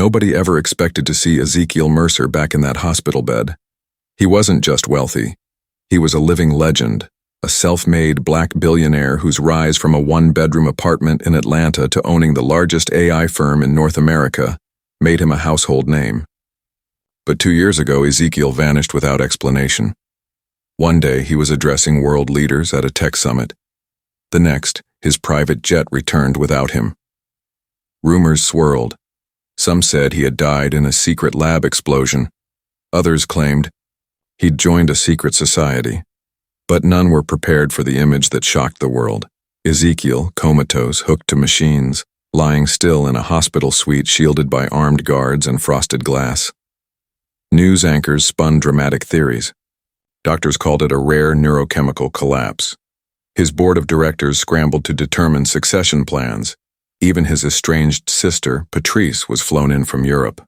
nobody ever expected to see Ezekiel Mercer back in that hospital bed. He wasn't just wealthy. He was a living legend, a self-made black billionaire whose rise from a one-bedroom apartment in Atlanta to owning the largest AI firm in North America made him a household name. But 2 years ago, Ezekiel vanished without explanation. One day, he was addressing world leaders at a tech summit. The next, his private jet returned without him. Rumors swirled. Some said he had died in a secret lab explosion. Others claimed he'd joined a secret society. But none were prepared for the image that shocked the world. Ezekiel, comatose, hooked to machines, lying still in a hospital suite shielded by armed guards and frosted glass. News anchors spun dramatic theories. Doctors called it a rare neurochemical collapse. His board of directors scrambled to determine succession plans. Even his estranged sister, Patrice, was flown in from Europe.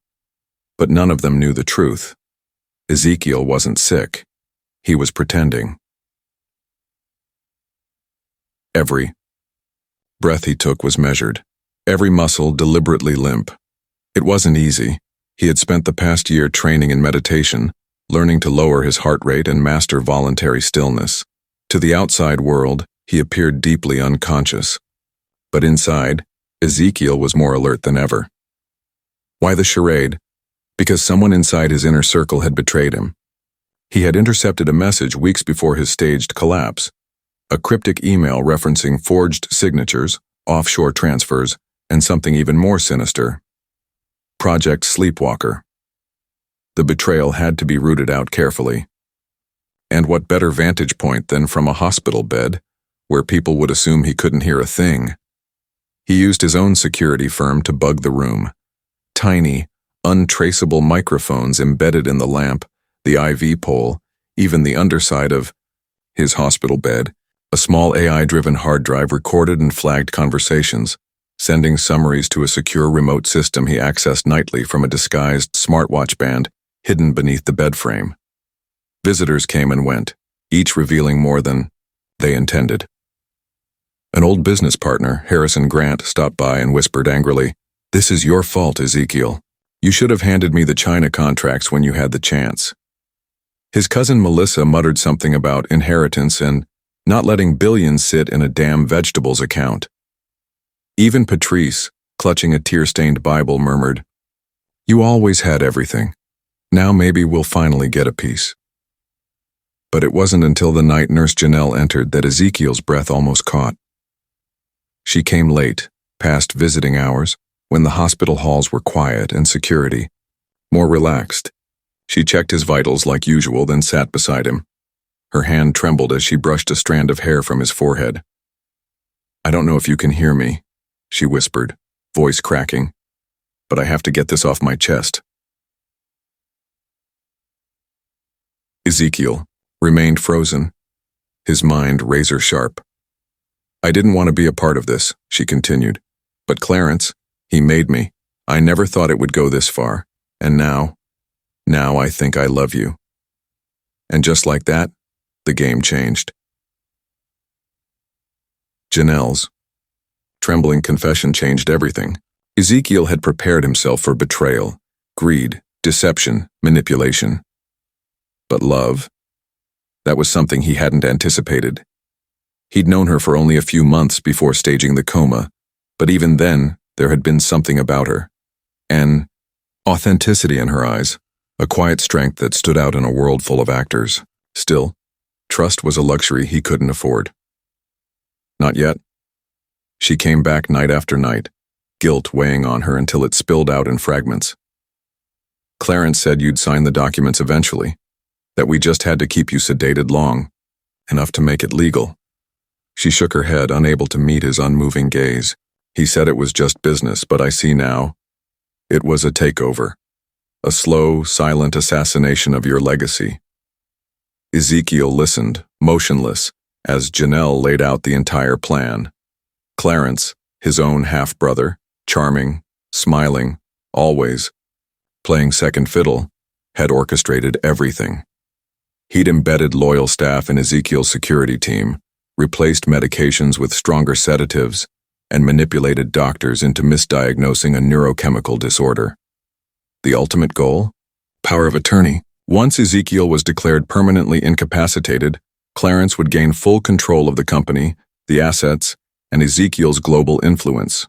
But none of them knew the truth. Ezekiel wasn't sick. He was pretending. Every breath he took was measured, every muscle deliberately limp. It wasn't easy. He had spent the past year training in meditation, learning to lower his heart rate and master voluntary stillness. To the outside world, he appeared deeply unconscious. But inside, Ezekiel was more alert than ever. Why the charade? Because someone inside his inner circle had betrayed him. He had intercepted a message weeks before his staged collapse. A cryptic email referencing forged signatures, offshore transfers, and something even more sinister. Project Sleepwalker. The betrayal had to be rooted out carefully. And what better vantage point than from a hospital bed, where people would assume he couldn't hear a thing. He used his own security firm to bug the room. Tiny, untraceable microphones embedded in the lamp, the IV pole, even the underside of his hospital bed. A small AI-driven hard drive recorded and flagged conversations, sending summaries to a secure remote system he accessed nightly from a disguised smartwatch band hidden beneath the bed frame. Visitors came and went, each revealing more than they intended. An old business partner, Harrison Grant, stopped by and whispered angrily, "This is your fault, Ezekiel. You should have handed me the China contracts when you had the chance." His cousin Melissa muttered something about inheritance and not letting billions sit in a damn vegetables account. Even Patrice, clutching a tear-stained Bible, murmured, "You always had everything. Now maybe we'll finally get a piece." But it wasn't until the night Nurse Janelle entered that Ezekiel's breath almost caught. She came late, past visiting hours, when the hospital halls were quiet and security more relaxed. She checked his vitals like usual, then sat beside him. Her hand trembled as she brushed a strand of hair from his forehead. "I don't know if you can hear me," she whispered, voice cracking, "but I have to get this off my chest." Ezekiel remained frozen, his mind razor-sharp. "I didn't want to be a part of this," she continued. "But Clarence, he made me. I never thought it would go this far. And now I think I love you." And just like that, the game changed. Janelle's trembling confession changed everything. Ezekiel had prepared himself for betrayal, greed, deception, manipulation. But love, that was something he hadn't anticipated. He'd known her for only a few months before staging the coma, but even then, there had been something about her. An authenticity in her eyes, a quiet strength that stood out in a world full of actors. Still, trust was a luxury he couldn't afford. Not yet. She came back night after night, guilt weighing on her until it spilled out in fragments. "Clarence said you'd sign the documents eventually, that we just had to keep you sedated long, enough to make it legal." She shook her head, unable to meet his unmoving gaze. "He said it was just business, but I see now. It was a takeover. A slow, silent assassination of your legacy." Ezekiel listened, motionless, as Janelle laid out the entire plan. Clarence, his own half-brother, charming, smiling, always, playing second fiddle, had orchestrated everything. He'd embedded loyal staff in Ezekiel's security team, replaced medications with stronger sedatives, and manipulated doctors into misdiagnosing a neurochemical disorder. The ultimate goal? Power of attorney. Once Ezekiel was declared permanently incapacitated, Clarence would gain full control of the company, the assets, and Ezekiel's global influence.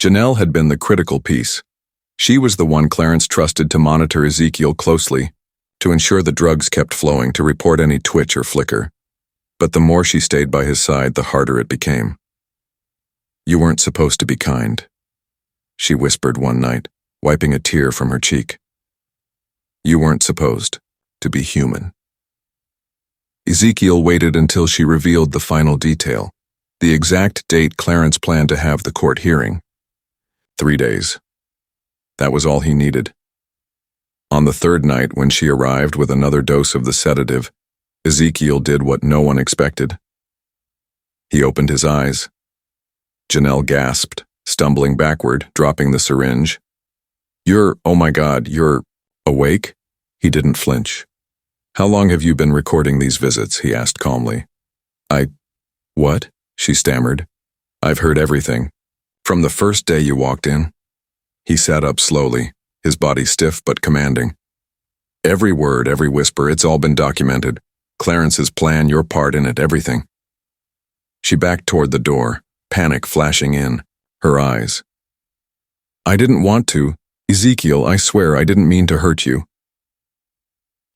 Janelle had been the critical piece. She was the one Clarence trusted to monitor Ezekiel closely, to ensure the drugs kept flowing, to report any twitch or flicker. But the more she stayed by his side, the harder it became. "You weren't supposed to be kind," she whispered one night, wiping a tear from her cheek. "You weren't supposed to be human." Ezekiel waited until she revealed the final detail, the exact date Clarence planned to have the court hearing. 3 days. That was all he needed. On the third night, when she arrived with another dose of the sedative, Ezekiel did what no one expected. He opened his eyes. Janelle gasped, stumbling backward, dropping the syringe. Oh my God, you're awake?" He didn't flinch. "How long have you been recording these visits?" he asked calmly. What?" she stammered. "I've heard everything. From the first day you walked in." He sat up slowly, his body stiff but commanding. "Every word, every whisper, it's all been documented. Clarence's plan, your part in it, everything." She backed toward the door, panic flashing in her eyes. "I didn't want to. Ezekiel, I swear I didn't mean to hurt you."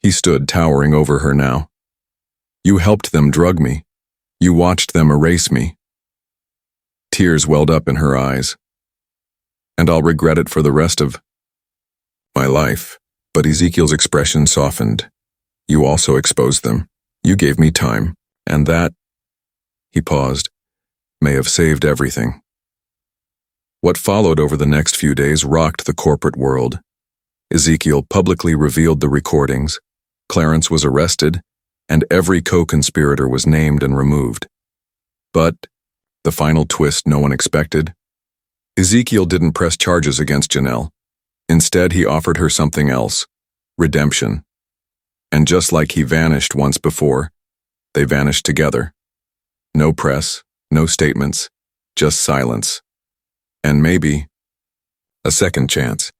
He stood towering over her now. "You helped them drug me. You watched them erase me." Tears welled up in her eyes. "And I'll regret it for the rest of my life." But Ezekiel's expression softened. "You also exposed them. You gave me time, and that," he paused, "may have saved everything." What followed over the next few days rocked the corporate world. Ezekiel publicly revealed the recordings, Clarence was arrested, and every co-conspirator was named and removed. But the final twist no one expected? Ezekiel didn't press charges against Janelle. Instead, he offered her something else: redemption. And just like he vanished once before, they vanished together. No press, no statements, just silence. And maybe a second chance.